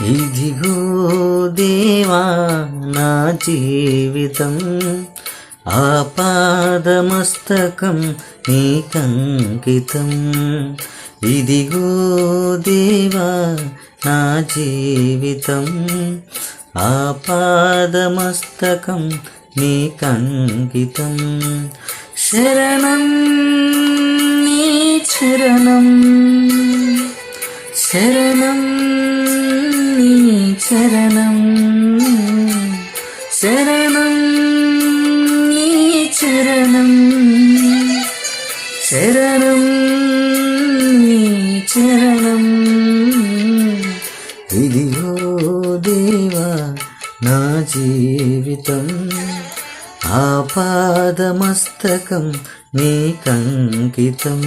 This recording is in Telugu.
ఇదిగో దేవా నా జీవితం, ఆపాదమస్తకం నీకంకితం. ఇదిగో దేవా నా జీవితం, ఆపాదమస్తకం నీకంకితం. శరణం నీ చరణం, శరణం నీ చరణం, శరణం నీ చరణం, శరణం నీ చరణం. ఇదిగో దేవా నా జీవితం, ఆపాదమస్తకం నీకంకితం.